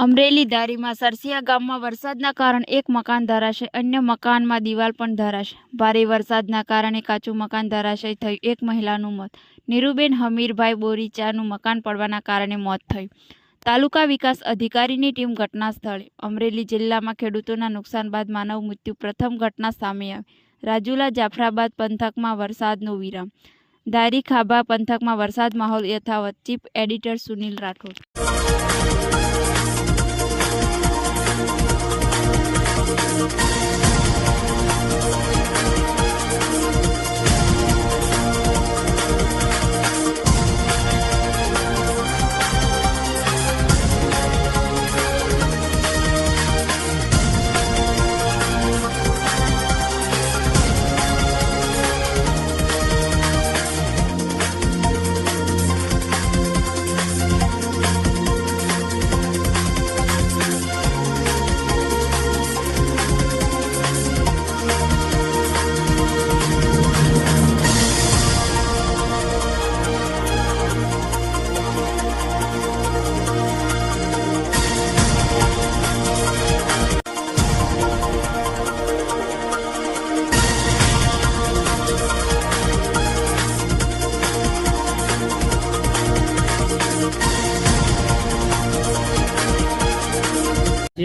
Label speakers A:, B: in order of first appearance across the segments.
A: અમરેલી ધારીમાં સરસિયા ગામમાં વરસાદના કારણે એક મકાન ધરાશય, અન્ય મકાનમાં દિવાલ પણ ધરાશય. ભારે વરસાદના કારણે કાચું મકાન ધરાશય થયું, એક મહિલાનું મોત. નીરુબેન હમીરભાઈ બોરીચાનું મકાન પડવાના કારણે મોત થયું. તાલુકા વિકાસ અધિકારીની ટીમ ઘટના સ્થળે. અમરેલી જિલ્લામાં ખેડૂતોના નુકસાન બાદ માનવ મૃત્યુ પ્રથમ ઘટના સામે આવી. રાજુલા જાફરાબાદ પંથકમાં વરસાદનો વિરામ. ધારી ખાભા પંથકમાં વરસાદ માહોલ યથાવત. Chief editor Sunil Rathod.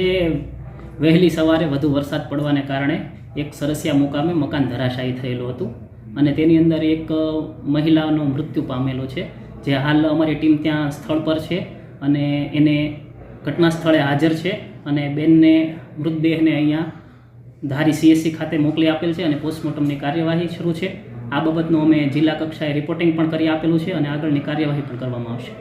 B: જે વહેલી સવારે વધુ વરસાદ પડવાને કારણે એક સરસિયા મુકામે મકાન ધરાશાયી થયેલું હતું અને તેની અંદર એક મહિલાનો મૃત્યુ પામેલો છે, જે હાલ અમારી ટીમ ત્યાં સ્થળ પર છે અને એને ઘટના સ્થળે હાજર છે અને બેનને મૃતદેહને અહીંયા ધારી CSC ખાતે મોકલી આપેલ છે અને પોસ્ટમોર્ટમની કાર્યવાહી શરૂ છે. આ બાબતનું અમે જિલ્લા કક્ષાએ રિપોર્ટિંગ પણ કરી આપેલું છે અને આગળની કાર્યવાહી પણ કરવામાં આવશે.